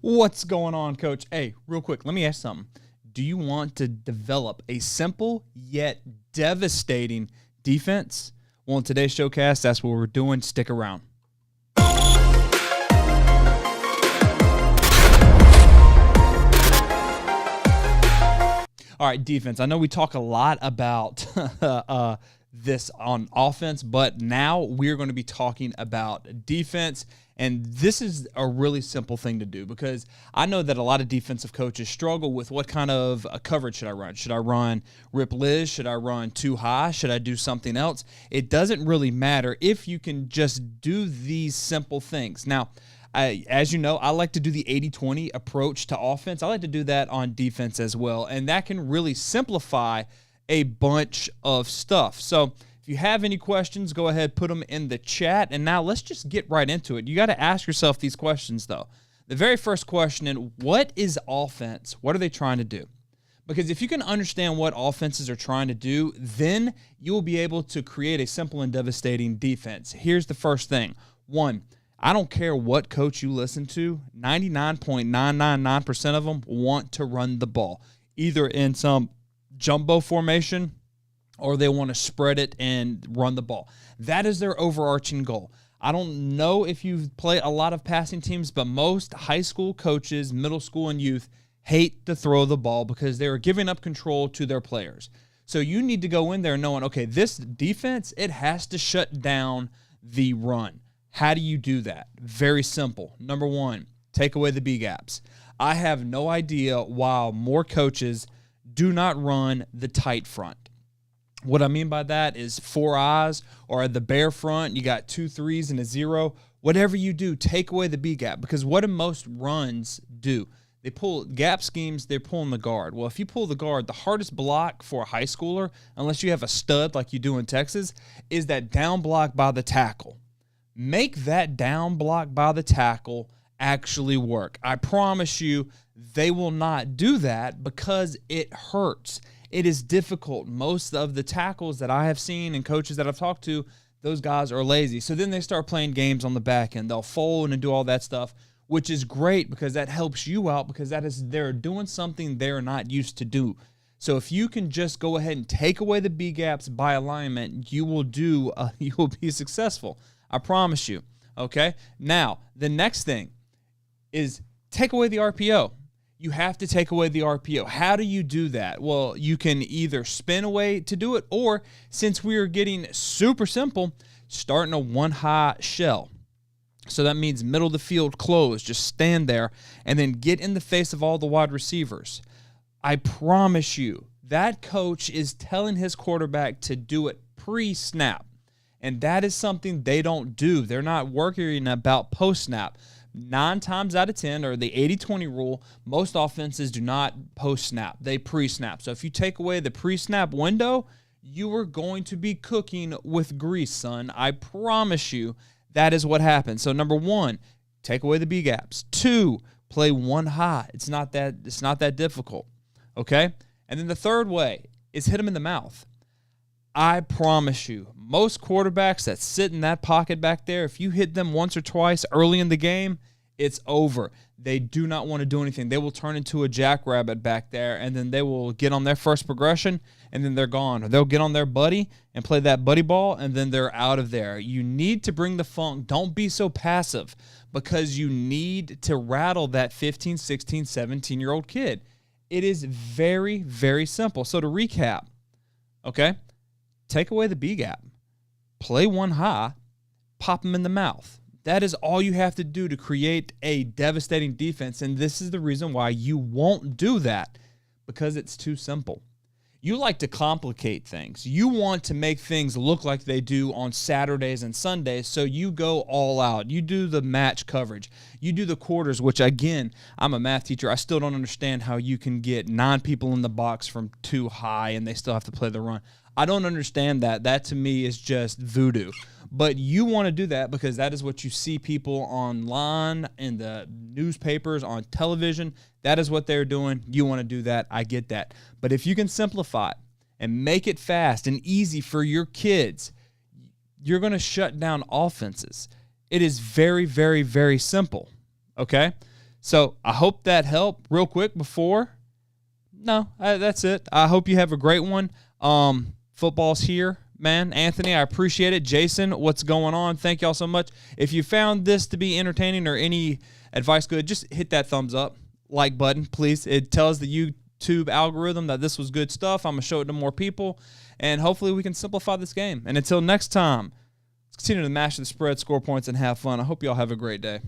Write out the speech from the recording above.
What's going on, Coach? Hey, real quick, let me ask something. Do you want to develop a simple yet devastating defense? Well, in today's Showcast, that's what we're doing. Stick around. All right, defense. I know we talk a lot about this on offense, but now we're going to be talking about defense. And this is a really simple thing to do because I know that a lot of defensive coaches struggle with what kind of coverage should I run? Should I run rip Liz? Should I run too high? Should I do something else? It doesn't really matter if you can just do these simple things. Now, as you know, I like to do the 80-20 approach to offense. I like to do that on defense as well, and that can really simplify a bunch of stuff. So if you have any questions, go ahead, put them in the chat. And now let's just get right into it. You got to ask yourself these questions, though. The very first question is, what is offense? What are they trying to do? Because if you can understand what offenses are trying to do, then you will be able to create a simple and devastating defense. Here's the first thing. One, I don't care what coach you listen to, 99.999% of them want to run the ball, either in some jumbo formation or they want to spread it and run the ball. That is their overarching goal. I don't know if you've played a lot of passing teams, but most high school coaches, middle school and youth hate to throw the ball because they're giving up control to their players. So you need to go in there knowing, okay, this defense, it has to shut down the run. How do you do that? Very simple. Number one, take away the B gaps. I have no idea why more coaches do not run the tight front. What I mean by that is 4 eyes or the bare front. You got 2 3s and a 0. Whatever you do, take away the B gap because what do most runs do? They pull gap schemes, they're pulling the guard. Well, if you pull the guard, the hardest block for a high schooler, unless you have a stud like you do in Texas, is that down block by the tackle. Make that down block by the tackle actually work. I promise you they will not do that because it hurts. It is difficult. Most of the tackles that I have seen and coaches that I've talked to, those guys are lazy. So then they start playing games on the back end. They'll fold and do all that stuff, which is great because that helps you out because they're doing something they're not used to do. So if you can just go ahead and take away the B gaps by alignment, you will be successful. I promise you. Okay? Now, the next thing is take away the RPO. You have to take away the RPO. How do you do that? Well, you can either spin away to do it, or since we are getting super simple, start in a one high shell. So that means middle of the field close. Just stand there and then get in the face of all the wide receivers. I promise you, that coach is telling his quarterback to do it pre-snap. And that is something they don't do. They're not worrying about post-snap. 9 times out of 10, or the 80-20 rule, most offenses do not post-snap. They pre-snap. So if you take away the pre-snap window, you are going to be cooking with grease, son. I promise you that is what happens. So number one, take away the B gaps. 2, play one high. It's not that difficult. Okay? And then the third way is hit them in the mouth. I promise you, most quarterbacks that sit in that pocket back there, if you hit them once or twice early in the game, it's over. They do not want to do anything. They will turn into a jackrabbit back there, and then they will get on their first progression, and then they're gone. Or they'll get on their buddy and play that buddy ball, and then they're out of there. You need to bring the funk. Don't be so passive because you need to rattle that 15, 16, 17-year-old kid. It is very, very simple. So to recap, okay, take away the B gap, play one high, pop them in the mouth. That is all you have to do to create a devastating defense, and this is the reason why you won't do that, because it's too simple. You like to complicate things. You want to make things look like they do on Saturdays and Sundays, so you go all out. You do the match coverage. You do the quarters, which, again, I'm a math teacher. I still don't understand how you can get 9 people in the box from too high and they still have to play the run. I don't understand that. That, to me, is just voodoo. But you want to do that because that is what you see people online, in the newspapers, on television. That is what they're doing. You want to do that. I get that. But if you can simplify it and make it fast and easy for your kids, you're going to shut down offenses. It is very, very, very simple, okay? So I hope that helped. Real quick before, that's it. I hope you have a great one. Football's here, man. Anthony, I appreciate it. Jason, what's going on? Thank y'all so much. If you found this to be entertaining or any advice good, just hit that thumbs up, like button, please. It tells the YouTube algorithm that this was good stuff. I'm going to show it to more people, and hopefully we can simplify this game. And until next time, let's continue to mash the spread, score points, and have fun. I hope y'all have a great day.